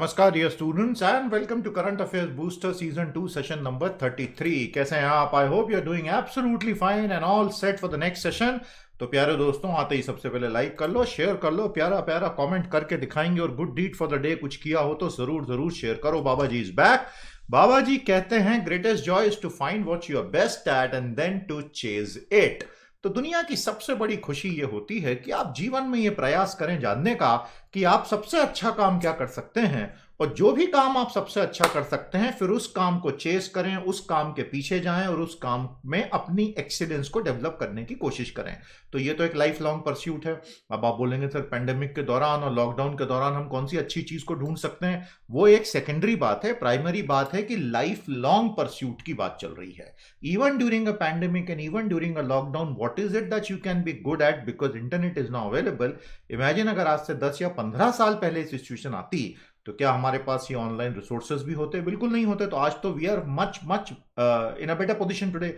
नमस्कार dear students and welcome to current affairs booster season 2 session number 33। कैसे हैं आप? I hope you are doing absolutely fine and all set for the next session. तो प्यारे दोस्तों, आते ही सबसे पहले लाइक कर लो, शेयर कर लो, प्यारा प्यारा कमेंट करके दिखाएंगे और good deed for the day कुछ किया हो तो जरूर जरूर शेयर करो। बाबा जी इज बैक। बाबा जी कहते हैं greatest joy is to find what you are best at and then to chase it. तो दुनिया की सबसे बड़ी खुशी ये होती है कि आप जीवन में ये प्रयास करें जानने का कि आप सबसे अच्छा काम क्या कर सकते हैं, और जो भी काम आप सबसे अच्छा कर सकते हैं फिर उस काम को चेस करें, उस काम के पीछे जाएं और उस काम में अपनी एक्सीलेंस को डेवलप करने की कोशिश करें। तो ये तो एक लाइफ लॉन्ग परस्यूट है। अब आप बोलेंगे सर पेंडेमिक के दौरान और लॉकडाउन के दौरान हम कौन सी अच्छी चीज को ढूंढ सकते हैं? वो एक सेकेंडरी बात है। प्राइमरी बात है कि लाइफ लॉन्ग परस्यूट की बात चल रही है। Even during a pandemic and even during a lockdown, what is it that you can be good at because internet is now available. Imagine अगर आज से 10 या 15 साल पहले सिचुएशन आती तो क्या हमारे पास ये ऑनलाइन रिसोर्सेज भी होते? बिल्कुल नहीं होते। तो आज तो we are much much in a better position today.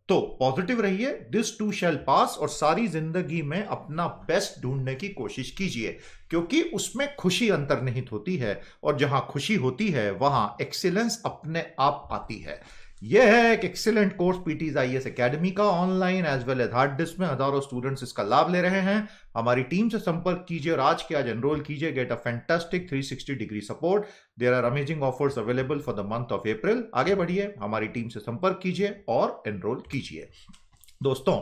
तो पॉजिटिव रहिए, दिस टू शैल पास, और सारी जिंदगी में अपना बेस्ट ढूंढने की कोशिश कीजिए, क्योंकि उसमें खुशी अंतर्निहित होती है और जहां खुशी होती है वहां एक्सीलेंस अपने आप आती है। यह है एक एक्सीलेंट कोर्स PTIS एकेडमी का, online as well as hard disk में हजारों स्टूडेंट्स इसका लाभ ले रहे हैं। हमारी टीम से संपर्क कीजिए और आज के आज एनरोल कीजिए। Get a fantastic 360 degree support. There are amazing offers available for the month of April. आगे बढ़िए, हमारी टीम से संपर्क कीजिए और एनरोल कीजिए। दोस्तों,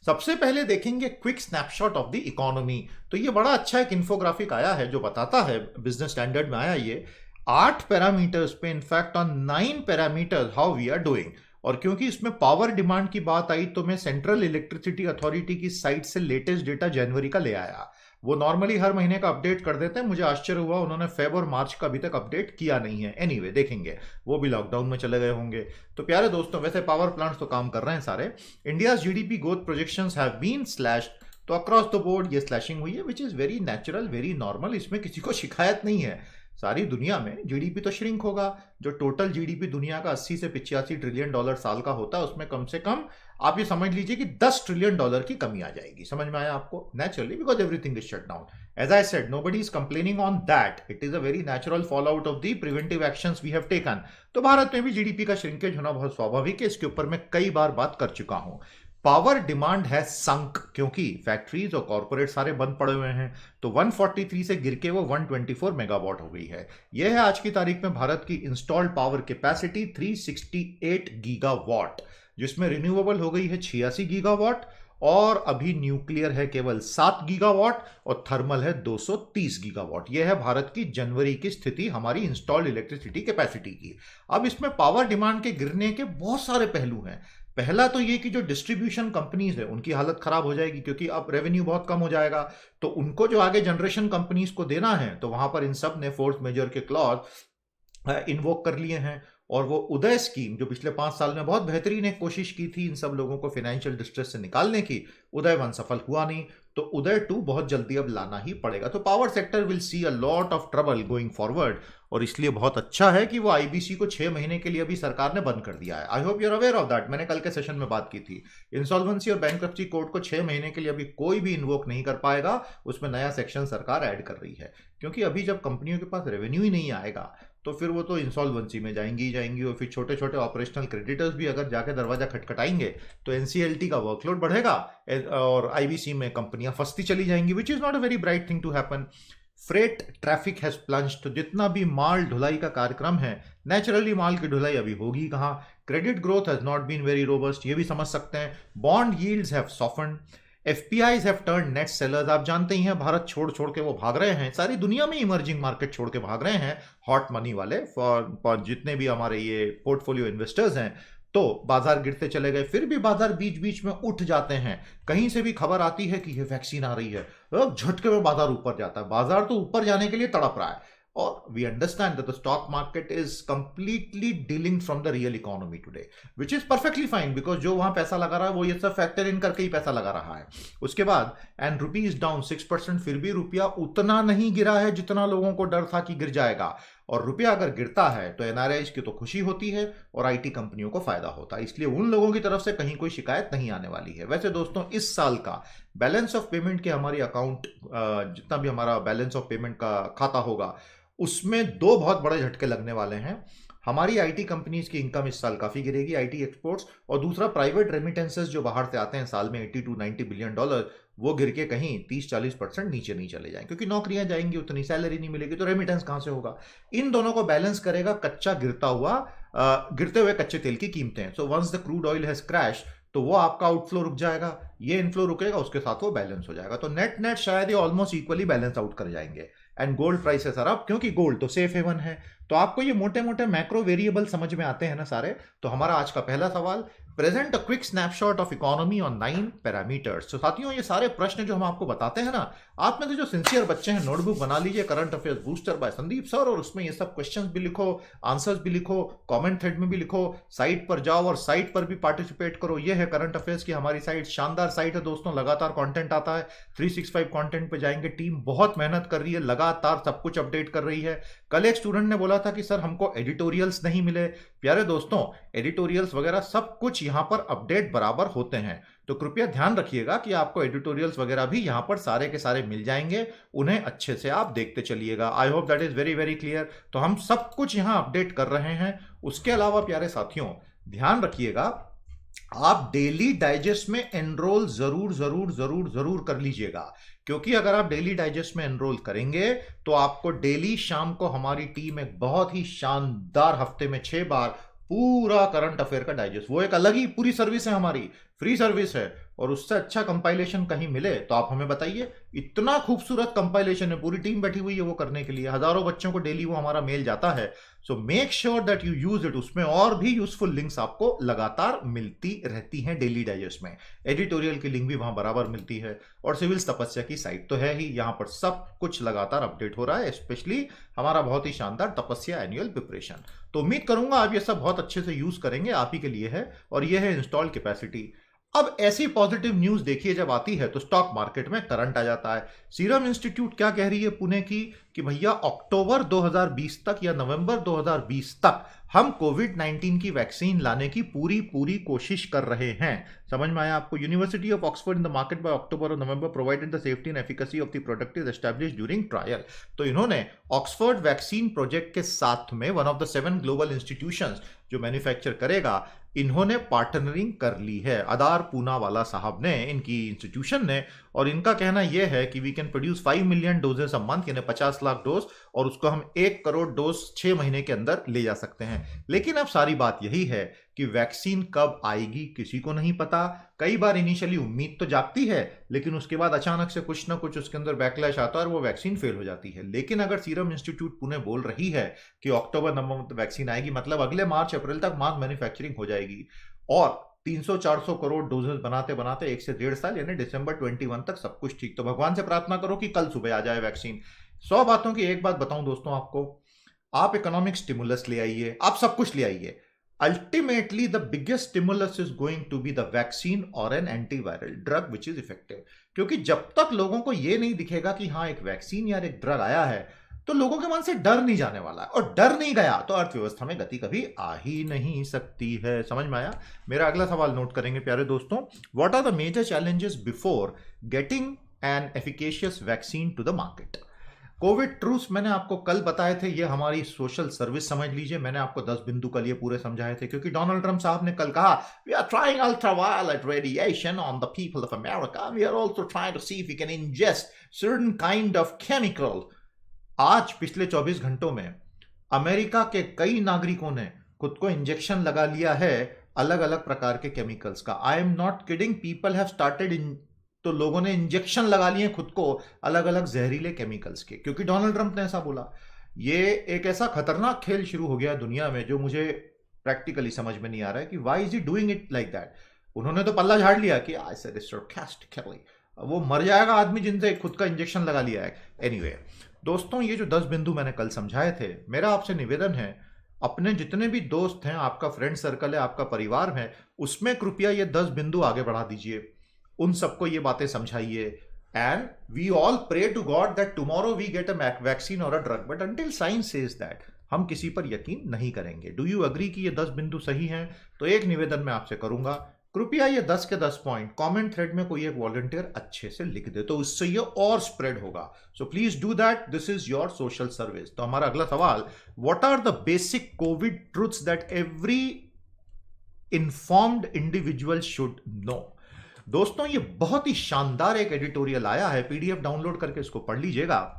सबसे पहले देखेंगे quick snapshot of the economy. तो ये बड़ा अच्छा एक इंफोग्राफिक आया है जो बताता है, बिजनेस स्टैंडर्ड में आया ये, 8 पैरामीटर्स पे, in fact on 9 parameters how we are doing. और क्योंकि इसमें पावर डिमांड की बात आई तो मैं सेंट्रल इलेक्ट्रिसिटी अथॉरिटी की साइट से लेटेस्ट डेटा जनवरी का ले आया। वो नॉर्मली हर महीने का अपडेट कर देते हैं। मुझे आश्चर्य हुआ उन्होंने फेब और मार्च का अभी तक अपडेट किया नहीं है। एनीवे देखेंगे, वो भी लॉकडाउन में चले गए होंगे। तो प्यारे दोस्तों, वैसे पावर प्लांट्स तो काम कर रहे हैं सारे। India GDP growth projections have been slashed. तो अक्रॉस द बोर्ड ये स्लैशिंग हुई है, which is very natural, very normal. इसमें किसी को शिकायत नहीं है। सारी दुनिया में जीडीपी तो श्रिंक होगा। जो टोटल जीडीपी दुनिया का 80 से 85 ट्रिलियन डॉलर साल का होता है, उसमें कम से कम आप ये समझ लीजिए कि 10 ट्रिलियन डॉलर की कमी आ जाएगी। समझ में आया आपको? Naturally, because everything is shut down. As I said, nobody is complaining on that. It is a very natural fall out of the preventive actions we have taken. तो भारत में भी जीडीपी का श्रिंकेज होना बहुत स्वाभाविक है। इसके ऊपर मैं कई बार बात कर चुका हूं। पावर डिमांड है संक, क्योंकि फैक्ट्रीज और कॉर्पोरेट सारे बंद पड़े हुए हैं। तो 143 से गिर के वो 124 मेगावाट हो गई है। यह है आज की तारीख में भारत की इंस्टॉल्ड पावर कैपेसिटी 368 गीगावाट, जिसमें रिन्यूएबल हो गई है 86 गीगावाट, और अभी न्यूक्लियर है केवल 7 गीगावाट और थर्मल है 230 गीगावाट। यह है भारत की जनवरी की स्थिति हमारी इंस्टॉल्ड इलेक्ट्रिसिटी कैपेसिटी की। अब इसमें पावर डिमांड के गिरने के बहुत सारे पहलू हैं। पहला तो ये कि जो डिस्ट्रीब्यूशन कंपनीज है उनकी हालत खराब हो जाएगी, क्योंकि अब रेवेन्यू बहुत कम हो जाएगा। तो उनको जो आगे जनरेशन कंपनीज को देना है, तो वहां पर इन सब ने फोर्स मेजर के क्लॉज इन्वोक कर लिए हैं। और वो उदय स्कीम जो पिछले 5 साल में बहुत बेहतरीन एक कोशिश की थी इन सब लोगों को फाइनेंशियल डिस्ट्रेस से निकालने की, उदय 1 सफल हुआ नहीं। तो उदय 2 बहुत जल्दी अब लाना ही पड़ेगा। तो power sector will see a lot of trouble going forward, और इसलिए बहुत अच्छा है कि वो आईबीसी को 6 महीने के लिए अभी सरकार ने बंद कर दिया है। I hope you are aware of that. मैंने कल के सेशन में बात की थी। इंसॉल्वेंसी और बैंक्रप्सी कोर्ट को 6 महीने के लिए अभी कोई भी इन्वोक नहीं कर पाएगा। उसमें नया सेक्शन सरकार ऐड कर रही है, क्योंकि अभी जब कंपनियों के पास रेवेन्यू ही नहीं आएगा तो फिर वो तो इंसॉल्वेंसी में जाएंगी ही जाएंगी। और फिर छोटे छोटे ऑपरेशनल क्रेडिटर्स भी अगर जाके दरवाजा खटखटाएंगे तो एनसीएलटी का वर्कलोड बढ़ेगा और आईबीसी में कंपनियां फंसती चली जाएंगी, which is not a very bright thing to happen. Freight traffic has plunged. तो जितना भी माल ढुलाई का कार्यक्रम है, नेचुरली माल की ढुलाई अभी होगी कहां। Credit growth has not been very robust, ये भी समझ सकते हैं। Bond yields have softened. FPIs have turned net sellers. आप जानते ही हैं भारत छोड़ छोड़ के वो भाग रहे हैं, सारी दुनिया में इमर्जिंग मार्केट छोड़ के भाग रहे हैं हॉट मनी वाले। फॉर जितने भी हमारे ये पोर्टफोलियो इन्वेस्टर्स हैं, तो बाजार गिरते चले गए। फिर भी बाजार बीच बीच में उठ जाते हैं। कहीं से भी खबर आती है कि ये वैक्सीन आ रही है, झटके में बाजार ऊपर जाता है। बाजार तो ऊपर जाने के लिए तड़प रहा है। और we understand that the stock market is completely dealing from the real economy today, which is perfectly fine, because जो वहां पैसा लगा रहा है वो ये सब फैक्टर इन करके ही पैसा लगा रहा है। उसके बाद एंड रुपी इज डाउन 6%। फिर भी रुपया उतना नहीं गिरा है जितना लोगों को डर था कि गिर जाएगा। और रुपया अगर गिरता है तो एनआरआईज की तो खुशी होती है और आईटी कंपनियों को फायदा होता है। इसलिए उन लोगों की तरफ से कहीं कोई शिकायत नहीं आने वाली है। वैसे दोस्तों, इस साल का बैलेंस ऑफ पेमेंट के हमारी अकाउंट, जितना भी हमारा बैलेंस ऑफ पेमेंट का खाता होगा, उसमें दो बहुत बड़े झटके लगने वाले हैं। हमारी आईटी कंपनीज की इनकम इस साल काफी गिरेगी, आईटी एक्सपोर्ट्स, और दूसरा प्राइवेट रेमिटेंसेस जो बाहर से आते हैं साल में 80 टू 90 बिलियन डॉलर, वो गिर के कहीं 30-40% नीचे नहीं चले जाएं, क्योंकि नौकरियां जाएंगी, उतनी सैलरी नहीं मिलेगी, तो रेमिटेंस कहां से होगा। इन दोनों को बैलेंस करेगा कच्चा गिरते हुए कच्चे तेल की कीमतें। So once the crude oil has crash, तो वो आपका आउटफ्लो रुक जाएगा, ये इनफ्लो रुकेगा, उसके साथ वो बैलेंस हो जाएगा। तो नेट नेट शायद ये ऑलमोस्ट इक्वली बैलेंस आउट कर जाएंगे। And gold prices are up, क्योंकि गोल्ड तो सेफ हेवन है। तो आपको ये मोटे मोटे मैक्रो वेरिएबल समझ में आते हैं ना सारे। तो हमारा आज का पहला सवाल, present a quick snapshot of economy on 9 parameters. तो साथियों, ये सारे प्रश्न जो हम आपको बताते हैं ना, आप में से जो सिंसियर बच्चे हैं, नोटबुक बना लीजिए, current affairs booster by Sandeep sir, और उसमें ये सब क्वेश्चंस भी लिखो, आंसर्स भी लिखो, कमेंट थ्रेड में भी लिखो, साइट पर जाओ और साइट पर भी पार्टिसिपेट करो। ये है करंट अफेयर्स की हमारी साइट, शानदार साइट है दोस्तों, लगातार कंटेंट आता है, 365 कंटेंट पे जाएंगे। टीम बहुत मेहनत कर रही है, लगातार सब कुछ अपडेट कर रही है। कल एक स्टूडेंट ने बोला था कि सर हमको एडिटोरियल्स नहीं मिले। प्यारे दोस्तों, एडिटोरियल्स वगैरह सब कुछ यहां पर अपडेट बराबर होते हैं, तो कृपया ध्यान रखिएगा कि आपको एडिटोरियल्स वगैरह भी यहां पर सारे के सारे मिल जाएंगे, उन्हें अच्छे से आप देखते चलिएगा। I hope that is very very clear. तो हम सब कुछ यहां अपडेट कर रहे हैं। उसके अलावा प्यारे साथियों, ध्यान रखिएगा, आप डेली डाइजेस्ट में एनरोल जरूर जरूर जरूर जरूर कर लीजिएगा, क्योंकि अगर आप डेली डाइजेस्ट में एनरोल करेंगे तो आपको डेली शाम को हमारी टीम एक बहुत ही शानदार, हफ्ते में 6 बार पूरा करंट अफेयर का डाइजेस्ट, वो एक अलग ही पूरी सर्विस है, हमारी फ्री सर्विस है, और उससे अच्छा कंपाइलेशन कहीं मिले तो आप हमें बताइए। इतना खूबसूरत कंपाइलेशन है, पूरी टीम बैठी हुई है वो करने के लिए, हजारों बच्चों को डेली वो हमारा मेल जाता है। So make sure that you use it. उसमें और भी यूजफुल लिंक्स आपको लगातार मिलती रहती हैं डेली डाइजेस्ट में। एडिटोरियल की लिंक भी वहां बराबर मिलती है, और सिविल्स तपस्या की साइट तो है ही, यहां पर सब कुछ लगातार अपडेट हो रहा है, स्पेशली हमारा बहुत ही शानदार तपस्या एनुअल प्रिपरेशन। तो उम्मीद करूंगा आप ये सब बहुत अच्छे से यूज करेंगे, आप ही के लिए है, और ये है इंस्टॉल कैपेसिटी। अब ऐसी पॉजिटिव न्यूज देखिए जब आती है तो स्टॉक मार्केट में करंट आ जाता है। सीरम इंस्टीट्यूट क्या कह रही है पुणे की, कि भैया अक्टूबर 2020 तक या नवंबर 2020 तक हम कोविड-19 की वैक्सीन लाने की पूरी पूरी कोशिश कर रहे हैं। समझ में आया आपको। University of Oxford in the market by October और November provided the safety and efficacy of the product is established during trial. तो इन्होंने ऑक्सफोर्ड वैक्सीन प्रोजेक्ट के साथ में one of the 7 global institutions जो मैन्युफैक्चर करेगा, इन्होंने पार्टनरिंग कर ली है। अदार पूनावाला साहब ने, इनकी इंस्टीट्यूशन ने, और इनका कहना यह है कि we can produce 5 million doses a month, यानी 50 लाख डोज, और उसको हम 1 करोड़ डोज 6 महीने के अंदर ले जा सकते हैं। लेकिन अब सारी बात यही है कि वैक्सीन कब आएगी किसी को नहीं पता। कई बार इनिशियली उम्मीद तो जागती है, लेकिन उसके बाद अचानक से कुछ ना कुछ उसके अंदर बैकलैश आता है और वो वैक्सीन फेल हो जाती है। लेकिन अगर सीरम इंस्टीट्यूट पुणे बोल रही है कि अक्टूबर नवंबर वैक्सीन आएगी, मतलब अगले मार्च अप्रैल तक मास मैन्युफैक्चरिंग हो जाएगी, और 300-400 करोड़ डोजेस बनाते बनाते 1 से 1.5 साल, यानी दिसंबर 21 तक सब कुछ ठीक। तो भगवान से प्रार्थना करो कि कल सुबह आ जाए वैक्सीन। 100 बातों की एक बात बताऊं दोस्तों आपको, आप इकोनॉमिक स्टिमुलस ले आइए, आप सब कुछ ले आइए, ultimately the biggest stimulus is going to be the vaccine और an antiviral drug which is effective. क्योंकि जब तक लोगों को यह नहीं दिखेगा कि हाँ एक वैक्सीन या एक ड्रग आया है, तो लोगों के मन से डर नहीं जाने वाला, और डर नहीं गया तो अर्थव्यवस्था में गति कभी आ ही नहीं सकती है। समझ में आया। मेरा अगला सवाल नोट करेंगे प्यारे दोस्तों, what are the major challenges before getting an efficacious vaccine to the market. Covid truths मैंने आपको कल बताए थे, ये हमारी सोशल सर्विस समझ लीजिए। मैंने आपको 10 बिंदु कल ये पूरे समझाए थे, क्योंकि डोनाल्ड ट्रंप साहब ने कल कहा, we are trying ultraviolet radiation on the people of America, we are also trying to see if we can ingest certain kind of chemical. आज पिछले 24 घंटों में अमेरिका के कई नागरिकों ने खुद को इंजेक्शन लगा लिया है अलग अलग प्रकार के केमिकल्स का। I am not kidding, people have started in, तो लोगों ने इंजेक्शन लगा लिए खुद को अलग अलग जहरीले केमिकल्स के, क्योंकि डोनाल्ड ट्रंप ने ऐसा बोला। ये एक ऐसा खतरनाक खेल शुरू हो गया दुनिया में जो मुझे प्रैक्टिकली समझ में नहीं आ रहा है कि why is he doing it like that. उन्होंने तो पल्ला झाड़ लिया कि आई सेड इट sarcastically, वो मर जाएगा आदमी जिनसे खुद का इंजेक्शन लगा लिया है। एनीवे दोस्तों, ये जो 10 बिंदु मैंने कल समझाए थे, मेरा आपसे निवेदन है, अपने जितने भी दोस्त हैं, आपका फ्रेंड सर्कल है, आपका परिवार है, उसमें कृपया ये 10 बिंदु आगे बढ़ा दीजिए, उन सबको ये बातें समझाइए। And we all pray to God that tomorrow we get a vaccine और a drug, but until science says that हम किसी पर यकीन नहीं करेंगे। डू यू अग्री कि ये 10 बिंदु सही हैं? तो एक निवेदन मैं आपसे करूंगा, कृपया ये 10 के 10 पॉइंट कमेंट थ्रेड में कोई एक वॉलंटियर अच्छे से लिख दे, तो उससे ये और स्प्रेड होगा। So please do that, this is your social service. तो हमारा अगला सवाल, what are the basic covid truths that every informed individual should know. दोस्तों ये बहुत ही शानदार एक एडिटोरियल आया है, पीडीएफ डाउनलोड करके इसको पढ़ लीजिएगा।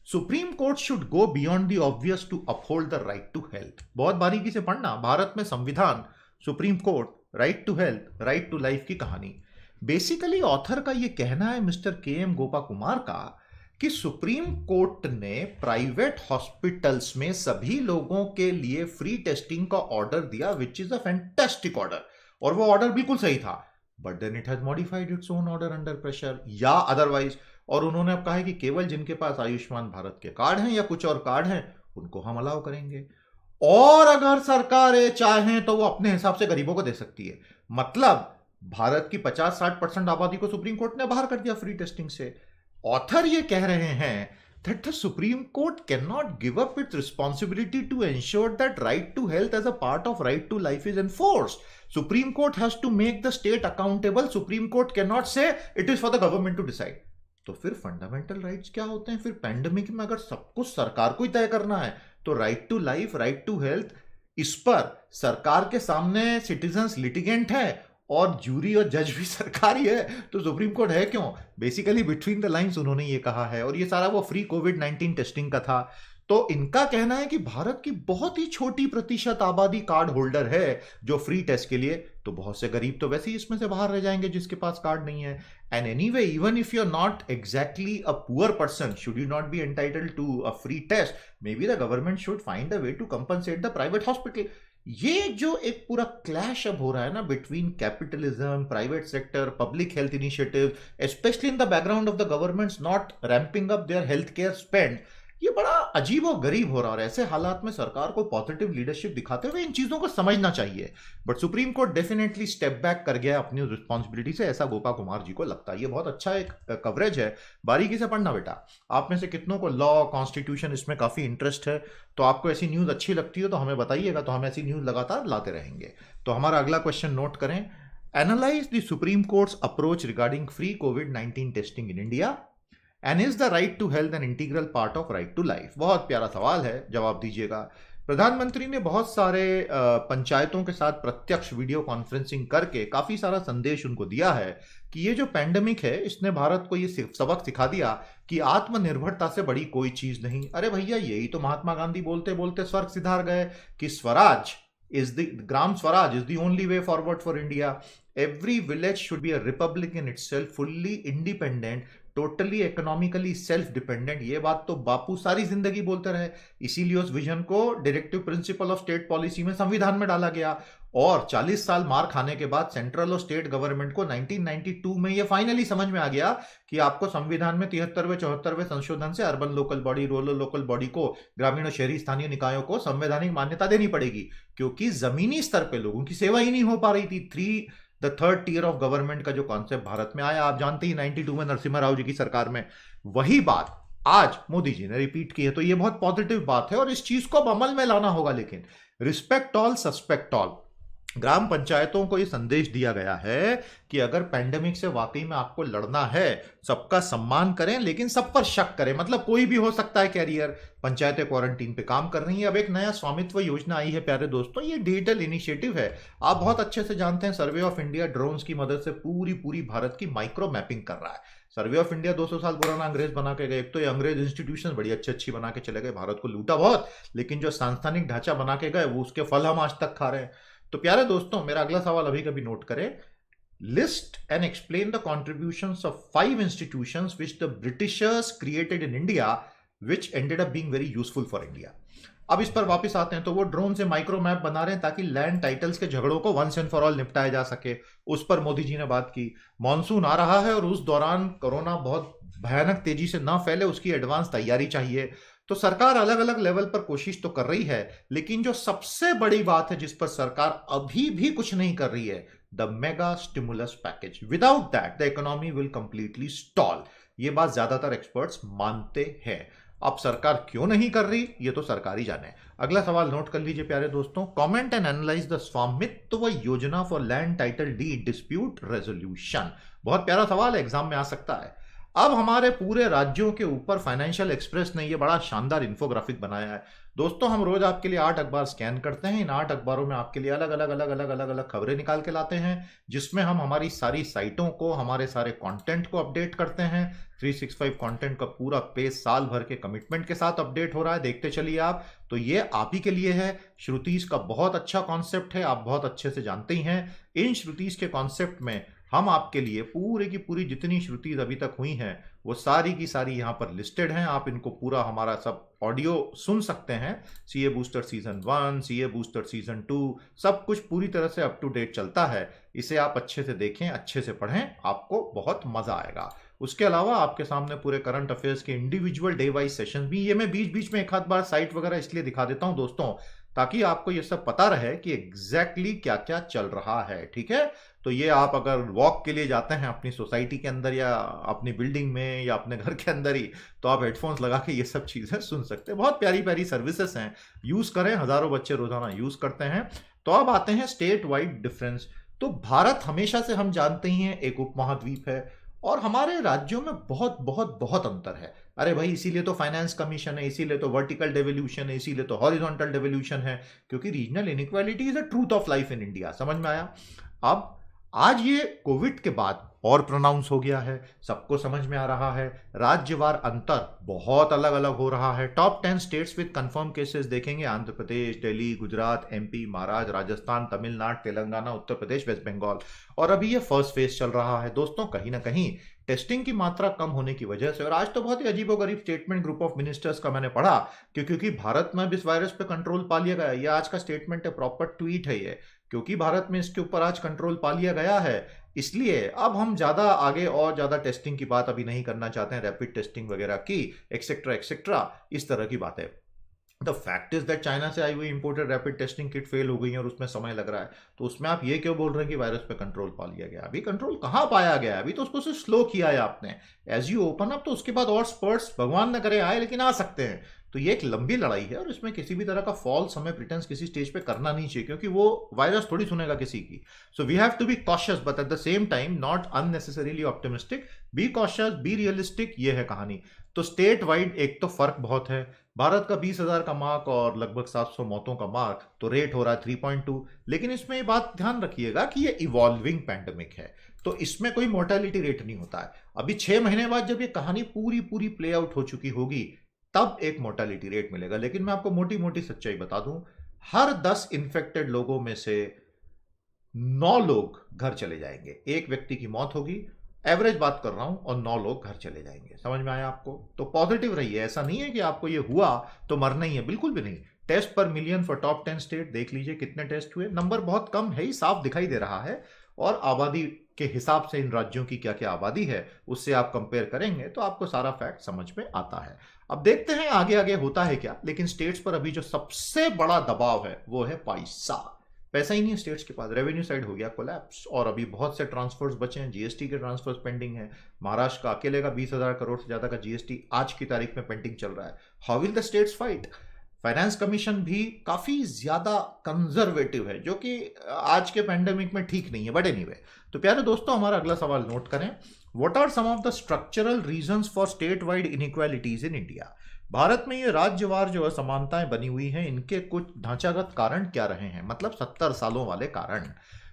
Supreme Court should go beyond the obvious to uphold the right to health. बहुत बारीकी से पढ़ना, भारत में संविधान, Supreme Court, right to health, right to life की कहानी। बेसिकली ऑथर का यह कहना है, मिस्टर के एम गोपा कुमार का, कि सुप्रीम कोर्ट ने प्राइवेट हॉस्पिटल्स में सभी लोगों के लिए फ्री टेस्टिंग का ऑर्डर दिया, which is a fantastic order, और वो ऑर्डर बिल्कुल सही था, but then it has modified its own order under pressure या अदरवाइज। और उन्होंने अब कहा है कि केवल जिनके पास आयुष्मान भारत के कार्ड हैं या कुछ और कार्ड हैं उनको हम अलाउ करेंगे, और अगर सरकारें चाहें तो वो अपने हिसाब से गरीबों को दे सकती है। मतलब भारत की 50-60% आबादी को सुप्रीम कोर्ट ने बाहर कर दिया फ्री टेस्टिंग से। ऑथर ये कह रहे हैं that the Supreme Court cannot give up its responsibility to ensure that right to health as a part of right to life is enforced. Supreme Court has to make the state accountable. Supreme Court cannot say it is for the government to decide. तो फिर fundamental rights क्या होते हैं? फिर pandemic में अगर सब कुछ सरकार को ही तय करना है तो right to life, right to health, इस पर सरकार के सामने सिटीजन्स लिटिगेंट है और जूरी और जज भी सरकारी है, तो सुप्रीम कोर्ट है क्यों? बेसिकली बिटवीन द लाइंस उन्होंने ये कहा है, और ये सारा वो फ्री कोविड-19 टेस्टिंग का था। तो इनका कहना है कि भारत की बहुत ही छोटी प्रतिशत आबादी कार्ड होल्डर है जो फ्री टेस्ट के लिए, तो बहुत से गरीब तो वैसे ही इसमें से बाहर रह जाएंगे जिसके पास कार्ड नहीं है। And anyway, even if you are not exactly a poor person, should you not be entitled to a free test, maybe the government should find a way to compensate the private hospital. ये जो एक पूरा clash अब हो रहा है ना between capitalism, private sector, public health initiative, specially in the background of the governments not ramping up their health care spend, ये बड़ा अजीब और गरीब हो रहा है। और ऐसे हालात में सरकार को पॉजिटिव लीडरशिप दिखाते हुए इन चीजों को समझना चाहिए। But supreme court definitely step back कर गया अपनी रिस्पॉन्सिबिलिटी से, ऐसा गोपा कुमार जी को लगता है। ये बहुत अच्छा एक कवरेज है, बारीकी से पढ़ना बेटा। आप में से कितनों को लॉ, कॉन्स्टिट्यूशन इसमें काफी इंटरेस्ट है, तो आपको ऐसी न्यूज अच्छी लगती है तो हमें बताइएगा, तो हम ऐसी न्यूज लगातार लाते रहेंगे। तो हमारा अगला क्वेश्चन नोट करें, analyse the Supreme Court's approach regarding free कोविड-19 testing in India and is the right to health an integral part of right to life. बहुत प्यारा सवाल है, जवाब दीजिएगा। प्रधानमंत्री ने बहुत सारे पंचायतों के साथ प्रत्यक्ष वीडियो कॉन्फ्रेंसिंग करके काफी सारा संदेश उनको दिया है कि ये जो पैंडेमिक है इसने भारत को ये सबक सिखा दिया कि आत्मनिर्भरता से बड़ी कोई चीज नहीं। अरे भैया, यही तो महात्मा गांधी बोलते बोलते स्वर्ग सिधार गए कि Swaraj is the Gram Swaraj is the only way forward for India. Every village should be a republic in itself, fully independent, totally economically self-dependent. ये बात तो बापू सारी जिंदगी बोलते रहे, इसीलिए उस विजन को directive principle of state policy में संविधान में डाला गया। और 40 साल मार खाने के बाद सेंट्रल और स्टेट गवर्नमेंट को 1992 में ये फाइनली समझ में आ गया कि आपको संविधान में 73वें 74वें संशोधन से urban local body, rural local body को, ग्रामीण और शहरी स्थानीय निकायों को संवैधानिक मान्यता देनी पड़ेगी, क्योंकि जमीनी स्तर पे लोगों की सेवा ही नहीं हो पा रही थी। The third tier of government का जो कॉन्सेप्ट भारत में आया, आप जानते ही 92 में नरसिम्हा राव जी की सरकार में, वही बात आज मोदी जी ने रिपीट की है। तो ये बहुत पॉजिटिव बात है और इस चीज को अब अमल में लाना होगा। लेकिन रिस्पेक्ट ऑल, सस्पेक्ट ऑल, ग्राम पंचायतों को यह संदेश दिया गया है कि अगर पैंडेमिक से वाकई में आपको लड़ना है, सबका सम्मान करें लेकिन सब पर शक करें। मतलब कोई भी हो सकता है कैरियर। पंचायतें क्वारंटीन पे काम कर रही हैं। अब एक नया स्वामित्व योजना आई है प्यारे दोस्तों, ये डिजिटल इनिशिएटिव है। आप बहुत अच्छे से जानते हैं, सर्वे ऑफ इंडिया ड्रोन्स की मदद से पूरी भारत की माइक्रो मैपिंग कर रहा है। सर्वे ऑफ इंडिया 200 साल पुराना अंग्रेज बना के गए। एक तो ये अंग्रेज इंस्टीट्यूशन बड़ी अच्छी बना के चले गए, भारत को लूटा बहुत, लेकिन जो सांस्थानिक ढांचा बना के गए वो उसके फल हम आज तक खा रहे हैं। तो प्यारे दोस्तों, मेरा अगला सवाल अभी कभी नोट करें, list and explain the contributions of 5 institutions which the Britishers created in India which ended up being very useful for India. अब इस पर वापस आते हैं। तो वो ड्रोन से माइक्रो मैप बना रहे हैं ताकि लैंड टाइटल्स के झगड़ों को वंस एंड फॉर ऑल निपटाया जा सके। उस पर मोदी जी ने बात की। मॉनसून आ रहा है और उस दौरान कोरोना बहुत भयानक तेजी से ना फैले, उसकी एडवांस तैयारी चाहिए। तो सरकार अलग अलग लेवल पर कोशिश तो कर रही है, लेकिन जो सबसे बड़ी बात है जिस पर सरकार अभी भी कुछ नहीं कर रही है, the mega stimulus package. Without that the economy will completely stall. ये बात ज्यादातर एक्सपर्ट्स मानते हैं। अब सरकार क्यों नहीं कर रही ये तो सरकार ही जाने। अगला सवाल नोट कर लीजिए प्यारे दोस्तों, comment and analyse the Swamitva Yojana for land title deed dispute resolution. बहुत प्यारा सवाल है, एग्जाम में आ सकता है। अब हमारे पूरे राज्यों के ऊपर फाइनेंशियल एक्सप्रेस ने ये बड़ा शानदार इन्फोग्राफिक बनाया है। दोस्तों हम रोज आपके लिए 8 अखबार स्कैन करते हैं, इन 8 अखबारों में आपके लिए अलग अलग अलग अलग अलग अलग खबरें निकाल के लाते हैं, जिसमें हम हमारी सारी साइटों को, हमारे सारे कंटेंट को अपडेट करते हैं। 365 कंटेंट का पूरा पेज साल भर के कमिटमेंट के साथ अपडेट हो रहा है, देखते चलिए आप। तो ये आप ही के लिए है। श्रुतिस का बहुत अच्छा कॉन्सेप्ट है, आप बहुत अच्छे से जानते ही हैं। इन श्रुतिस के कॉन्सेप्ट में हम आपके लिए पूरी की पूरी जितनी श्रुतिस अभी तक हुई हैं वो सारी की सारी यहाँ पर लिस्टेड हैं। आप इनको पूरा हमारा सब ऑडियो सुन सकते हैं। CA booster season 1, CA booster season 2, सब कुछ पूरी तरह से अप टू डेट चलता है। इसे आप अच्छे से देखें, अच्छे से पढ़ें, आपको बहुत मजा आएगा। उसके अलावा आपके सामने पूरे करंट अफेयर्स के इंडिविजुअल डे वाइज सेशन भी, ये मैं बीच बीच में एक आध बार साइट वगैरह इसलिए दिखा देता हूं दोस्तों, ताकि आपको ये सब पता रहे कि एग्जैक्टली क्या क्या चल रहा है। ठीक है, तो ये आप अगर वॉक के लिए जाते हैं अपनी सोसाइटी के अंदर या अपनी बिल्डिंग में या अपने घर के अंदर ही, तो आप हेडफोन्स लगा के ये सब चीजें सुन सकते हैं। बहुत प्यारी प्यारी सर्विसेज हैं, यूज करें, हजारों बच्चे रोजाना यूज करते हैं। तो अब आते हैं स्टेट वाइड डिफरेंस। तो भारत हमेशा से हम जानते ही हैं एक उपमहाद्वीप है और हमारे राज्यों में बहुत बहुत बहुत अंतर है। अरे भाई, इसीलिए तो फाइनेंस कमीशन है, इसीलिए तो वर्टिकल डेवोल्यूशन है, इसीलिए तो हॉरिजॉन्टल डेवोल्यूशन है, क्योंकि regional inequality is a truth of life in India. समझ में आया? अब आज ये कोविड के बाद और प्रोनाउंस हो गया है, सबको समझ में आ रहा है। राज्यवार अंतर बहुत अलग अलग हो रहा है। Top 10 states with confirm cases देखेंगे, आंध्र प्रदेश, दिल्ली, गुजरात, एमपी, महाराष्ट्र, राजस्थान, तमिलनाडु, तेलंगाना, उत्तर प्रदेश, वेस्ट बंगाल। और अभी ये फर्स्ट फेज चल रहा है दोस्तों। कहीं ना कहीं टेस्टिंग की मात्रा कम होने की वजह से, और आज तो बहुत ही अजीबोगरीब स्टेटमेंट ग्रुप ऑफ मिनिस्टर्स का मैंने पढ़ा, क्योंकि भारत में भी इस वायरस पे कंट्रोल पा लिया गया। ये आज का स्टेटमेंट है, प्रॉपर ट्वीट है ये, क्योंकि भारत में इसके ऊपर आज कंट्रोल पा लिया गया है, इसलिए अब हम ज्यादा आगे और ज्यादा टेस्टिंग की बात अभी नहीं करना चाहते हैं, रैपिड टेस्टिंग वगैरह की, एक्सेट्रा एक्सेट्रा, इस तरह की बातें। The fact is that China से आई हुई imported rapid testing kit fail हो गई है और उसमें समय लग रहा है। तो उसमें आप ये क्यों बोल रहे हैं कि वायरस पे कंट्रोल पा लिया गया? अभी कंट्रोल कहाँ पाया गया है? अभी तो उसको सिर्फ स्लो किया है आपने। एज यू ओपन अप तो उसके बाद और स्पर्ट्स भगवान न करे आए, लेकिन आ सकते हैं। तो ये एक लंबी लड़ाई है और इसमें किसी भी तरह का फॉल्स हमें प्रिटेंस किसी स्टेज पे करना नहीं चाहिए, क्योंकि वो वायरस थोड़ी सुनेगा किसी की। So we have to be cautious but at the same time not unnecessarily optimistic. Be cautious, be realistic, ये है कहानी। तो स्टेट वाइड एक तो फर्क बहुत है। भारत का 20,000 का मार्क और लगभग 700 मौतों का मार्क, तो रेट हो रहा है 3.2। लेकिन इसमें ये बात ध्यान रखिएगा कि ये इवॉल्विंग पैंडेमिक है, तो इसमें कोई मोर्टेलिटी रेट नहीं होता है। अभी 6 महीने बाद जब ये कहानी पूरी पूरी प्ले आउट हो चुकी होगी तब एक मोर्टेलिटी रेट मिलेगा। लेकिन मैं आपको मोटी मोटी सच्चाई बता दूं, हर 10 इन्फेक्टेड लोगों में से 9 लोग घर चले जाएंगे। एक व्यक्ति की मौत होगी, एवरेज बात कर रहा हूं, और 9 लोग घर चले जाएंगे। समझ में आया आपको? तो पॉजिटिव रहिए, ऐसा नहीं है कि आपको ये हुआ तो मरना ही है, बिल्कुल भी नहीं। टेस्ट पर मिलियन फॉर टॉप 10 स्टेट देख लीजिए कितने टेस्ट हुए, नंबर बहुत कम है ही, साफ दिखाई दे रहा है। और आबादी के हिसाब से इन राज्यों की क्या क्या आबादी है उससे आप कंपेयर करेंगे तो आपको सारा फैक्ट समझ में आता है। अब देखते हैं आगे आगे होता है क्या। लेकिन स्टेट्स पर अभी जो सबसे बड़ा दबाव है वो है पैसा ही नहीं है स्टेट्स के पास। रेवेन्यू साइड हो गया कोलैप्स, और अभी बहुत से ट्रांसफर्स बचे हैं, जीएसटी के ट्रांसफर्स पेंडिंग है। महाराष्ट्र का अकेले का 20,000 करोड़ से ज्यादा का जीएसटी आज की तारीख में पेंडिंग चल रहा है। How will the states fight? Finance commission भी काफी ज्यादा कंजर्वेटिव है, जो कि आज के पैंडेमिक में ठीक नहीं है। बट एनीवे, तो प्यारे दोस्तों हमारा अगला सवाल नोट करें। What are some of the structural reasons for state wide inequalities in India? Bharat में ये राज्यवार जो असमानताएं बनी हुई हैं, इनके कुछ ढांचागत कारण क्या रहे हैं, मतलब 70 सालों वाले कारण।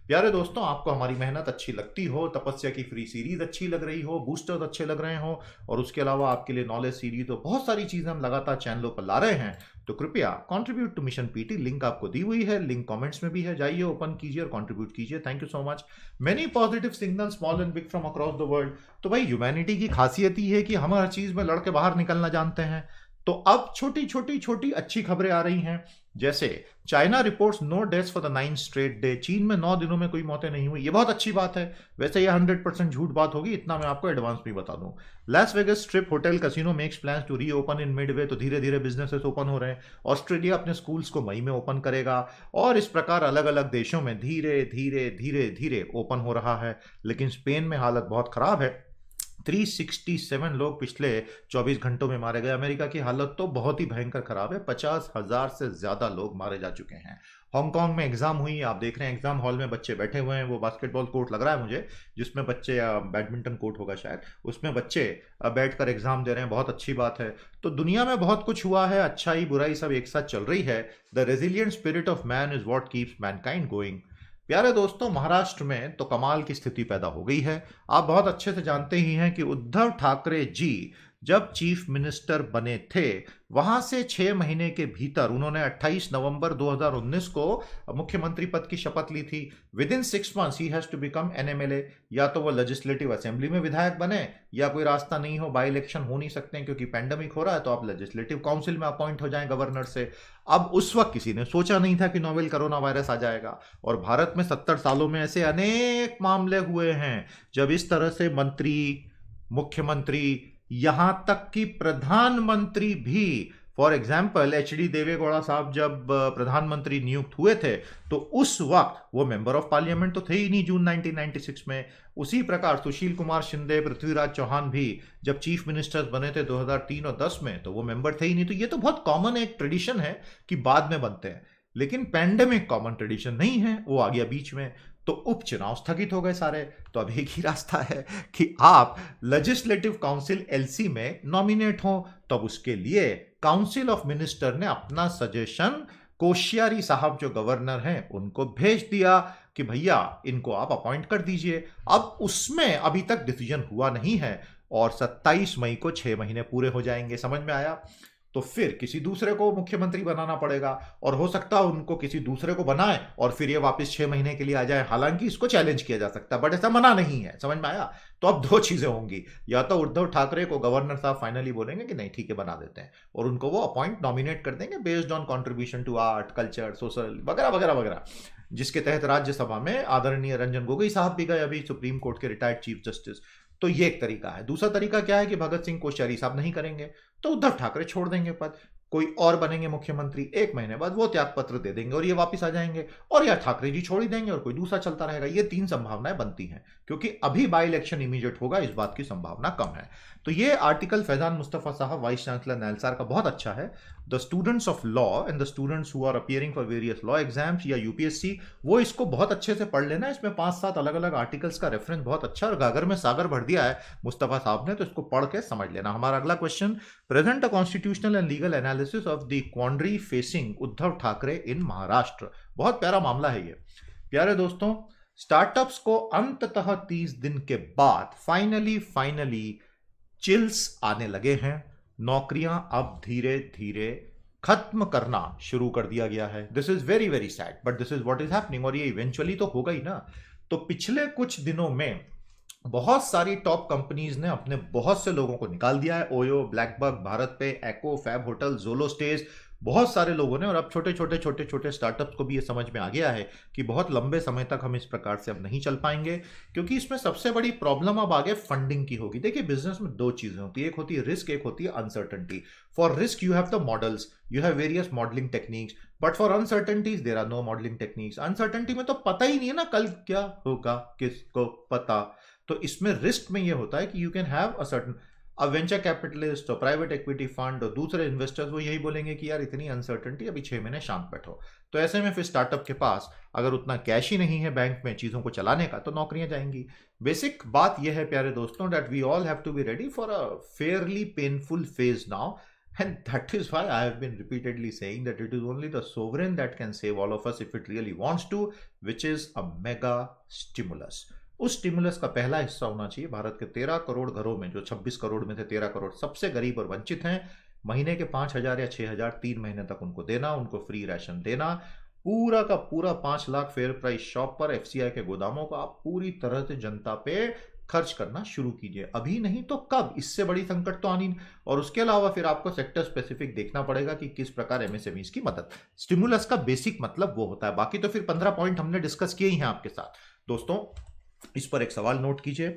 प्यारे दोस्तों, आपको हमारी मेहनत अच्छी लगती हो, तपस्या की फ्री सीरीज अच्छी लग रही हो, बूस्टर्स अच्छे लग रहे हो, और उसके अलावा आपके लिए नॉलेज सीरीज, तो बहुत सारी चीजें हम लगातार चैनलों पर ला रहे हैं, तो कृपया contribute to mission PT, link आपको दी हुई है, लिंक कमेंट्स में भी है, जाइए ओपन कीजिए और कंट्रीब्यूट कीजिए। Thank you so much. Many positive signal small and big from across the world. तो भाई ह्यूमैनिटी की खासियत ही है कि हम हर चीज में लड़के बाहर निकलना जानते हैं। तो अब छोटी छोटी छोटी अच्छी खबरें आ रही हैं, जैसे China reports no deaths for the 9th straight day. चीन में 9 दिनों में कोई मौतें नहीं हुई, ये बहुत अच्छी बात है। वैसे ये 100% झूठ बात होगी, इतना मैं आपको एडवांस भी बता दूं। Las Vegas strip hotel casino makes plans to reopen in midway. तो धीरे धीरे बिजनेसेस ओपन हो रहे हैं। ऑस्ट्रेलिया अपने स्कूल्स को मई में ओपन करेगा, और इस प्रकार अलग अलग देशों में धीरे धीरे धीरे धीरे ओपन हो रहा है। लेकिन स्पेन में हालत बहुत खराब है। 367 लोग पिछले 24 घंटों में मारे गए। अमेरिका की हालत तो बहुत ही भयंकर खराब है, 50,000 से ज्यादा लोग मारे जा चुके हैं। हांगकांग में एग्जाम हुई, आप देख रहे हैं एग्जाम हॉल में बच्चे बैठे हुए हैं, वो बास्केटबॉल कोर्ट लग रहा है मुझे, जिसमें बच्चे, या बैडमिंटन कोर्ट होगा शायद, उसमें बच्चे बैठकर एग्जाम दे रहे हैं। बहुत अच्छी बात है। तो दुनिया में बहुत कुछ हुआ है, अच्छाई बुराई सब एक साथ चल रही है। The resilient spirit of man is what keeps Mankind going. प्यारे दोस्तों, महाराष्ट्र में तो कमाल की स्थिति पैदा हो गई है। आप बहुत अच्छे से जानते ही हैं कि उद्धव ठाकरे जी जब चीफ मिनिस्टर बने थे, वहां से 6 महीने के भीतर उन्होंने 28 नवंबर 2019 को मुख्यमंत्री पद की शपथ ली थी। विद इन 6 मंथ्स ही has to become an MLA. या तो वो लेजिस्लेटिव असेंबली में विधायक बने, या कोई रास्ता नहीं हो, बाई इलेक्शन हो नहीं सकते क्योंकि पैंडेमिक हो रहा है, तो आप लेजिस्लेटिव काउंसिल में अपॉइंट हो जाएं गवर्नर से। अब उस वक्त किसी ने सोचा नहीं था कि नोवेल कोरोना वायरस आ जाएगा। और भारत में 70 सालों में ऐसे अनेक मामले हुए हैं जब इस तरह से मंत्री, मुख्यमंत्री, यहां तक कि प्रधानमंत्री भी, फॉर एग्जाम्पल एचडी देवेगौड़ा साहब जब प्रधानमंत्री नियुक्त हुए थे, तो उस वक्त वो मेंबर ऑफ पार्लियामेंट तो थे ही नहीं, जून 1996 में। उसी प्रकार सुशील कुमार शिंदे, पृथ्वीराज चौहान भी जब चीफ मिनिस्टर्स बने थे 2003 और 10 में, तो वो मेंबर थे ही नहीं। तो ये तो बहुत कॉमन एक ट्रेडिशन है कि बाद में बनते हैं, लेकिन पैंडेमिक कॉमन ट्रेडिशन नहीं है, वो आ गया बीच में। तो उपचुनाव स्थगित हो गए सारे। तो अब एक ही रास्ता है कि आप लेजिस्लेटिव काउंसिल एलसी में नॉमिनेट हो। तब उसके लिए काउंसिल ऑफ मिनिस्टर ने अपना सजेशन कोश्यारी साहब जो गवर्नर हैं उनको भेज दिया कि भैया इनको आप अपॉइंट कर दीजिए। अब उसमें अभी तक डिसीजन हुआ नहीं है और 27 मई को 6 महीने पूरे हो जाएंगे। समझ में आया? तो फिर किसी दूसरे को मुख्यमंत्री बनाना पड़ेगा, और हो सकता है उनको किसी दूसरे को बनाए और फिर ये वापस 6 महीने के लिए आ जाए। हालांकि इसको चैलेंज किया जा सकता है, बट ऐसा मना नहीं है। समझ में आया? तो अब 2 चीजें होंगी, या तो उद्धव ठाकरे को गवर्नर साहब फाइनली बोलेंगे कि नहीं ठीक है बना देते हैं, और उनको वो अपॉइंट नॉमिनेट कर देंगे based on contribution to art, culture, social वगैरह वगैरह वगैरह, जिसके तहत राज्यसभा में आदरणीय रंजन गोगोई साहब भी गए, अभी सुप्रीम कोर्ट के रिटायर्ड चीफ जस्टिस। तो ये एक तरीका है। दूसरा तरीका क्या है कि भगत सिंह कोश्यारी साहब नहीं करेंगे तो उद्धव ठाकरे छोड़ देंगे पद, कोई और बनेंगे मुख्यमंत्री, 1 महीने बाद वो त्याग पत्र दे देंगे और ये वापस आ जाएंगे, और या ठाकरे जी छोड़ ही देंगे और कोई दूसरा चलता रहेगा। ये 3 संभावनाएं बनती हैं, क्योंकि अभी बाई इलेक्शन इमीडिएट होगा, इस बात की संभावना कम है। तो ये आर्टिकल फैजान मुस्तफा साहब, वाइस चांसलर नैलसार का, बहुत अच्छा है। The students of law and the students who are appearing for various law exams या यूपीएससी, वो इसको बहुत अच्छे से पढ़ लेना। इसमें 5-7 अलग अलग आर्टिकल्स का रेफरेंस बहुत अच्छा, और गागर में सागर भर दिया है मुस्तफा साहब ने, तो इसको पढ़ के समझ लेना। हमारा अगला question, present a constitutional and legal analysis of the quandary facing Uddhav Thackeray in Maharashtra. बहुत प्यारा मामला है ये। प्यारे दोस्तों, स्टार्टअप्स को अंततः 30 दिन के बाद फाइनली चिल्स आने लगे हैं। नौकरियां अब धीरे धीरे खत्म करना शुरू कर दिया गया है। This is very very sad, but this is what is happening, और ये इवेंचुअली तो होगा ही ना। तो पिछले कुछ दिनों में बहुत सारी टॉप कंपनीज ने अपने बहुत से लोगों को निकाल दिया है। ओयो, ब्लैकबक, भारत पे, एको, फैब होटल, जोलो स्टेज, बहुत सारे लोगों ने। और अब छोटे छोटे स्टार्टअप्स को भी ये समझ में आ गया है कि बहुत लंबे समय तक हम इस प्रकार से अब नहीं चल पाएंगे, क्योंकि इसमें सबसे बड़ी प्रॉब्लम अब आगे फंडिंग की होगी। देखिए, बिजनेस में 2 चीजें होती है, एक होती है रिस्क, एक होती है uncertainty. For risk you have the models, you have various modelling techniques, but for uncertainties there are no modelling techniques. Uncertainty में तो पता ही नहीं है ना कल क्या होगा, किसको पता। तो इसमें रिस्क में ये होता है कि you can have a certain, अब वेंचर कैपिटलिस्ट और प्राइवेट इक्विटी फंड और दूसरे इन्वेस्टर्स वो यही बोलेंगे कि यार इतनी अनसर्टेनिटी, अभी 6 महीने शांत बैठो। तो ऐसे में फिर स्टार्टअप के पास अगर उतना कैश ही नहीं है बैंक में चीजों को चलाने का, तो नौकरियां जाएंगी। बेसिक बात यह है प्यारे दोस्तों, that we all have to be ready for a fairly painful phase now, and that is why I have been repeatedly saying that it is only the sovereign that can save all of us if it really wants to, which is a mega stimulus. उस stimulus का पहला हिस्सा होना चाहिए भारत के 13 करोड़ घरों में, जो 26 करोड़ में थे 13 करोड़ सबसे गरीब और वंचित हैं, महीने के 5,000 या 6,000 3 महीने तक उनको देना, उनको फ्री राशन देना। पूरा का पूरा 5 लाख फेयर प्राइस शॉप पर, एफसीआई के गोदामों का आप पूरी तरह से जनता पे खर्च करना शुरू कीजिए। अभी नहीं तो कब? इससे बड़ी संकट तो आनी। और उसके अलावा फिर आपको सेक्टर स्पेसिफिक देखना पड़ेगा कि किस प्रकार एमएसएमईज की मदद। स्टिमुलस का बेसिक मतलब वो होता है, बाकी तो फिर 15 पॉइंट हमने डिस्कस किए ही हैं आपके साथ। दोस्तों, इस पर एक सवाल नोट कीजिए,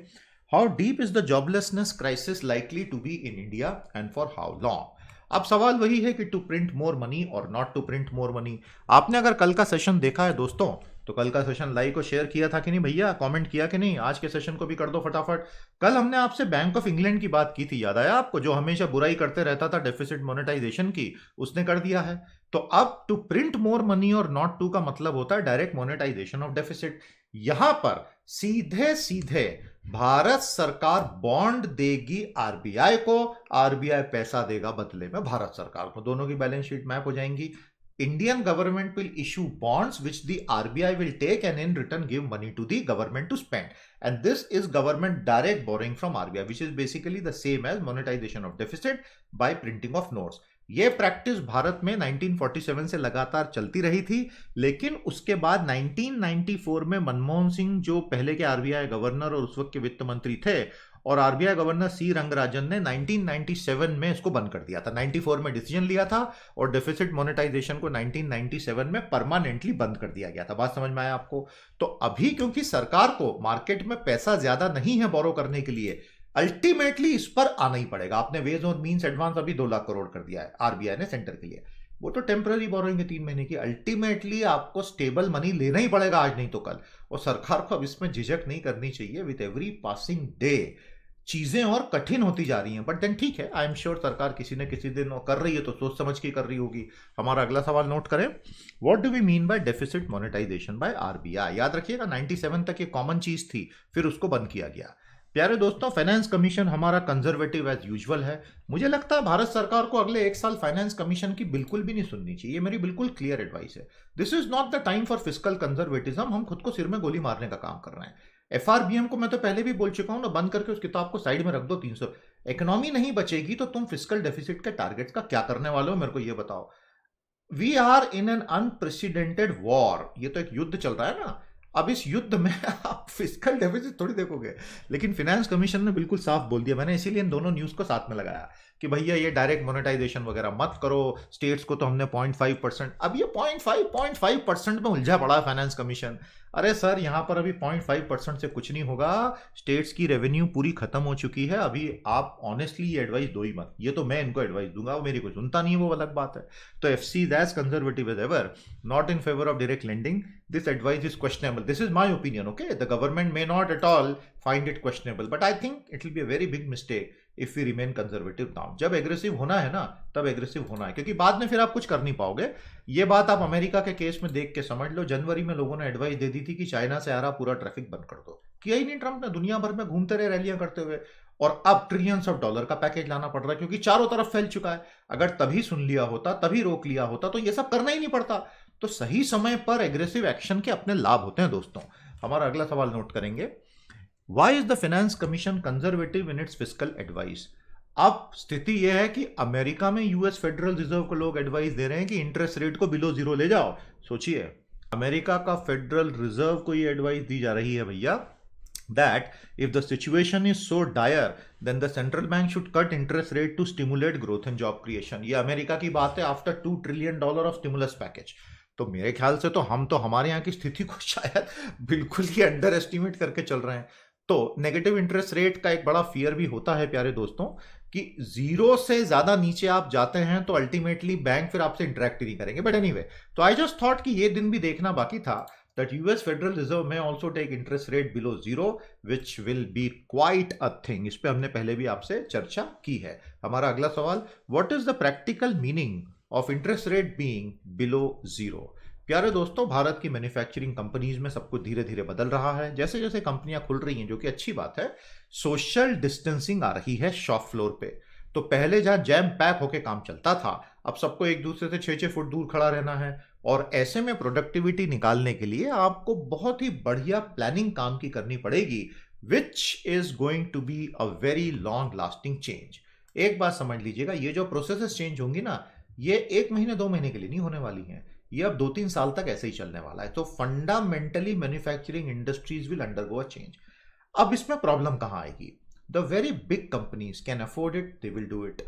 how deep is the joblessness crisis likely to be in India and for how long? अब सवाल वही है कि टू प्रिंट मोर मनी और not to print more money. आपने अगर कल का सेशन देखा है दोस्तों, तो कल का सेशन लाइक और शेयर किया था कि नहीं भैया, कमेंट किया कि नहीं? आज के सेशन को भी कर दो फटाफट। कल हमने आपसे बैंक ऑफ इंग्लैंड की बात की थी, याद आया आपको? जो हमेशा बुराई करते रहता था डेफिसिट मोनेटाइजेशन की, उसने कर दिया है। तो अब टू प्रिंट मोर मनी और नॉट टू का मतलब होता है डायरेक्ट मोनेटाइजेशन ऑफ डेफिसिट। यहां पर सीधे सीधे भारत सरकार बॉन्ड देगी आरबीआई को, आरबीआई पैसा देगा बदले में भारत सरकार को, दोनों की बैलेंस शीट मैप हो जाएंगी। Indian government will issue bonds which the RBI will take and in return give money to the government to spend. And this is government direct borrowing from RBI, which is basically the same as monetization of deficit by printing of notes. ये practice Bharat में 1947 से लगातार चलती रही थी, लेकिन उसके बाद 1994 में मनमोहन सिंह जो पहले के आरबीआई गवर्नर और उस वक्त के वित्त मंत्री थे, और आरबीआई गवर्नर सी रंगराजन ने 1997 में इसको बंद कर दिया था। 94 में डिसीजन लिया था और डेफिसिट मोनेटाइजेशन को 1997 में परमानेंटली बंद कर दिया गया था। बात समझ में आया आपको? तो अभी क्योंकि सरकार को मार्केट में पैसा ज्यादा नहीं है बोरो करने के लिए, अल्टीमेटली इस पर आना ही पड़ेगा। आपने वेज और मीन्स एडवांस अभी 2 लाख करोड़ कर दिया है आरबीआई ने सेंटर के लिए, वो तो टेम्पररी बोरोइंग है 3 महीने की। अल्टीमेटली आपको स्टेबल मनी लेना ही पड़ेगा आज नहीं तो कल, और सरकार को अब इसमें झिझक नहीं करनी चाहिए। विद एवरी पासिंग डे चीजें और कठिन होती जा रही हैं, बट देन ठीक है, आई एम श्योर सरकार किसी न किसी दिन कर रही है तो सोच समझ के कर रही होगी। हमारा अगला सवाल नोट करें, what do we mean by deficit monetisation by RBI? याद रखिएगा 97 तक ये कॉमन चीज थी, फिर उसको बंद किया गया। प्यारे दोस्तों, फाइनेंस कमीशन हमारा कंजर्वेटिव एज यूजुअल है। मुझे लगता है भारत सरकार को अगले 1 साल फाइनेंस कमीशन की बिल्कुल भी नहीं सुननी चाहिए, मेरी बिल्कुल क्लियर एडवाइस है। This is not the time for fiscal conservatism. हम खुद को सिर में गोली मारने का काम कर रहे हैं। एफआरबीएम को मैं तो पहले भी बोल चुका हूं ना, बंद करके उस किताब को साइड में रख दो। 300 इकोनॉमी नहीं बचेगी तो तुम फिस्कल डेफिसिट के टारगेट्स का क्या करने वाले हो, मेरे को ये बताओ। We are in an unprecedented war, ये तो एक युद्ध चल रहा है ना। अब इस युद्ध में आप फिस्कल डेफिसिट थोड़ी देखोगे, लेकिन फाइनेंस कमीशन ने बिल्कुल साफ बोल दिया। मैंने इसीलिए इन दोनों न्यूज को साथ में लगाया कि भैया ये डायरेक्ट मोनेटाइजेशन वगैरह मत करो, स्टेट्स को तो हमने 0.5%, अब ये 0.5% में उलझा पड़ा है फाइनेंस कमीशन। अरे सर, यहां पर अभी 0.5% से कुछ नहीं होगा, स्टेट्स की रेवेन्यू पूरी खत्म हो चुकी है। अभी आप ऑनेस्टली ये एडवाइस दो ही मत, ये तो मैं इनको एडवाइस दूंगा, वो मेरी कोई सुनता नहीं है, वो अलग बात है। तो FC is as conservative as ever, not in favour of direct lending. This advice is questionable, this is my opinion, okay? The government may not at all find it questionable, but I think it will be a very big mistake if we remain conservative now. जब aggressive होना है ना, तब aggressive होना है, क्योंकि बाद में फिर आप कुछ कर नहीं पाओगे। ये बात आप अमेरिका के केस में देख के समझ लो। जनवरी में लोगों ने एडवाइस दे दी थी कि चाइना से आ रहा पूरा ट्रैफिक बंद कर दो, किया ही नहीं ट्रंप ने, दुनिया भर में घूमते रहे रैलियां करते हुए, और अब ट्रिलियंस ऑफ डॉलर का पैकेज लाना पड़ रहा है क्योंकि चारों तरफ फैल चुका है। अगर तभी सुन लिया होता, तभी रोक लिया होता, तो ये सब करना ही नहीं पड़ता। तो सही समय पर एग्रेसिव एक्शन के अपने लाभ होते हैं दोस्तों। हमारा अगला सवाल नोट करेंगे, Why is the Finance Commission conservative in its fiscal advice? अब स्थिति यह है कि अमेरिका में यूएस फेडरल रिजर्व को लोग एडवाइस दे रहे हैं कि इंटरेस्ट रेट को बिलो 0 ले जाओ। सोचिए, अमेरिका का फेडरल रिजर्व को ये एडवाइस दी जा रही है भैया, that if the situation is so dire then the central bank should cut interest rate to stimulate growth and job creation। ये अमेरिका की बात है after $2 trillion of stimulus package. तो मेरे ख्याल से तो हम तो हमारे यहाँ की स्थिति को शायद बिल्कुल ही अंडर एस्टिमेट करके चल रहे हैं। तो नेगेटिव इंटरेस्ट रेट का एक बड़ा फियर भी होता है प्यारे दोस्तों, कि 0 से ज्यादा नीचे आप जाते हैं तो अल्टीमेटली बैंक फिर आपसे इंटरेक्ट नहीं करेंगे। बट एनीवे, तो आई जस्ट थॉट कि ये दिन भी देखना बाकी था that US Federal Reserve may also take interest rate below 0, which will be quite a thing। इस पे हमने पहले भी आपसे चर्चा की है। हमारा अगला सवाल, what is the practical meaning of interest rate being below 0? प्यारे दोस्तों, भारत की मैन्युफैक्चरिंग कंपनीज में सब कुछ धीरे धीरे बदल रहा है। जैसे जैसे कंपनियां खुल रही हैं, जो कि अच्छी बात है, सोशल डिस्टेंसिंग आ रही है शॉप फ्लोर पे। तो पहले जहां जैम पैक होके काम चलता था, अब सबको एक दूसरे से 6-6 फुट दूर खड़ा रहना है। और ऐसे में प्रोडक्टिविटी निकालने के लिए आपको बहुत ही बढ़िया प्लानिंग काम की करनी पड़ेगी, which is going to be a very long lasting change. एक बात समझ लीजिएगा, ये जो प्रोसेसेस चेंज होंगी ना, ये 1 महीने 2 महीने के लिए नहीं होने वाली हैं, ये अब 2-3 साल तक ऐसे ही चलने वाला है। तो fundamentally manufacturing industries will undergo a change. अब इसमें प्रॉब्लम कहां आएगी? The very big companies can afford it, they will do it.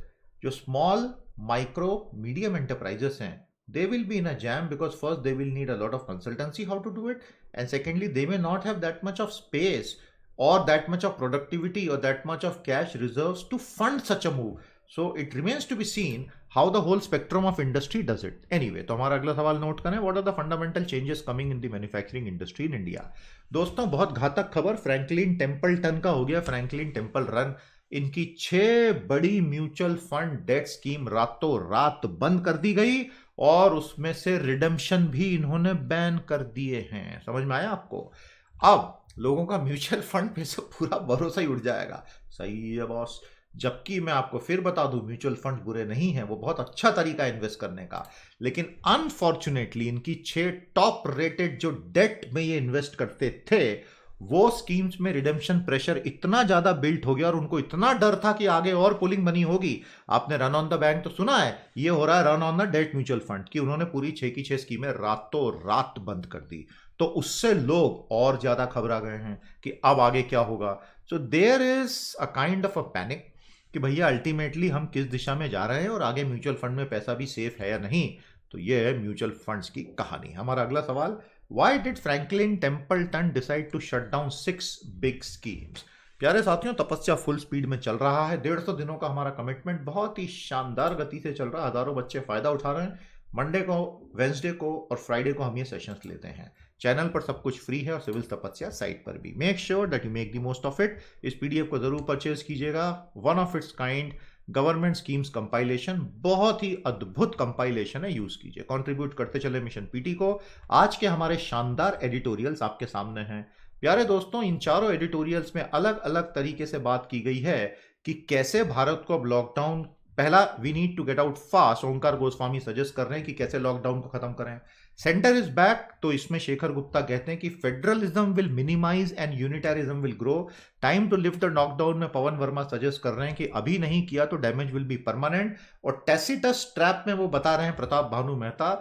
जो स्मॉल माइक्रो मीडियम एंटरप्राइजेस हैं, they will be in a jam, because first they will need a lot of consultancy how to do it, and secondly they may not have that much of space or that much of productivity or that much of cash reserves to fund such a move. So it remains to be seen how the whole spectrum of industry does it. Anyway, तो हमारा अगला सवाल note करें, what are the fundamental changes coming in the manufacturing industry in India. दोस्तों बहुत घातक खबर, Franklin Templeton का हो गया फ्रैंकलिन टेम्पल रन। इनकी 6 बड़ी म्यूचुअल फंड डेट स्कीम रातों रात बंद कर दी गई और उसमें से रिडेम्पशन भी इन्होंने बैन कर दिए हैं। समझ में आया आपको? अब लोगों का म्यूचुअल फंड पे से पूरा भरोसा ही उड़ जाएगा। सही है बॉस। जबकि मैं आपको फिर बता दूं, म्यूचुअल फंड बुरे नहीं हैं, वो बहुत अच्छा तरीका है इन्वेस्ट करने का, लेकिन अनफॉर्चुनेटली इनकी 6 टॉप रेटेड जो डेट में ये इन्वेस्ट करते थे, वो स्कीम्स में रिडेम्पशन प्रेशर इतना ज्यादा बिल्ट हो गया और उनको इतना डर था कि आगे और पुलिंग बनी होगी। आपने रन ऑन द बैंक तो सुना है, ये हो रहा है run on the debt mutual fund की उन्होंने पूरी 6 की 6 स्कीमें रातों रात बंद कर दी। तो उससे लोग और ज्यादा घबरा गए हैं कि अब आगे क्या होगा। So there is a kind of a panic कि भैया अल्टीमेटली हम किस दिशा में जा रहे हैं और आगे म्यूचुअल फंड में पैसा भी सेफ है या नहीं। तो ये है म्यूचुअल फंड्स की कहानी। हमारा अगला सवाल, why did Franklin Templeton decide to shut down 6 big schemes. प्यारे साथियों, तपस्या फुल स्पीड में चल रहा है। 150 दिनों का हमारा कमिटमेंट बहुत ही शानदार गति से चल रहा है। हजारों बच्चे फायदा उठा रहे हैं। मंडे को, वेंसडे को और फ्राइडे को हम ये सेशंस लेते हैं। चैनल पर सब कुछ फ्री है और सिविल तपस्या साइट पर भी। Make sure that you make the most of it. इस पीडीएफ को जरूर परचेज कीजिएगा। One of its kind government schemes compilation, बहुत ही अद्भुत कंपाइलेशन है, यूज कीजिए। कंट्रीब्यूट करते चले मिशन पीटी को। आज के हमारे शानदार एडिटोरियल्स आपके सामने हैं। प्यारे दोस्तों, इन चारों एडिटोरियल्स में अलग अलग तरीके से बात की गई है कि कैसे भारत को अब लॉकडाउन, पहला we need to get out fast, Omkar Goswami suggest कर रहे हैं कि कैसे लॉकडाउन को खत्म करें। सेंटर इज बैक, तो इसमें शेखर गुप्ता कहते हैं कि federalism will minimize and unitarism will grow. Time to lift the lockdown में पवन वर्मा सजेस्ट कर रहे हैं कि अभी नहीं किया तो डैमेज विल बी परमानेंट। और टैसिटस ट्रैप में वो बता रहे हैं प्रताप भानु मेहता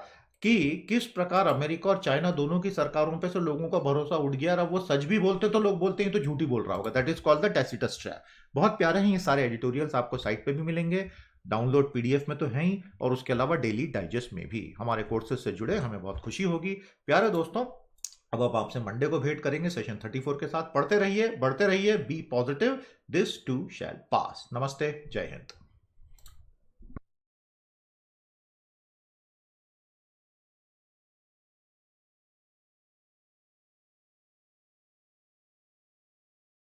कि किस प्रकार अमेरिका और चाइना दोनों की सरकारों पे से लोगों का भरोसा उठ गया और अब वो सच भी बोलते तो लोग बोलते हैं तो झूठी बोल रहा होगा। That is called the Tacitus trap. बहुत प्यारे हैं ये सारे एडिटोरियल्स, आपको साइट पे भी मिलेंगे, डाउनलोड पीडीएफ में तो है ही, और उसके अलावा डेली डाइजेस्ट में भी। हमारे कोर्सेज से जुड़े हमें बहुत खुशी होगी। प्यारे दोस्तों, अब आपसे मंडे को भेंट करेंगे सेशन 34 के साथ। पढ़ते रहिए, बढ़ते रहिए, be positive, this too shall pass. नमस्ते, जय हिंद।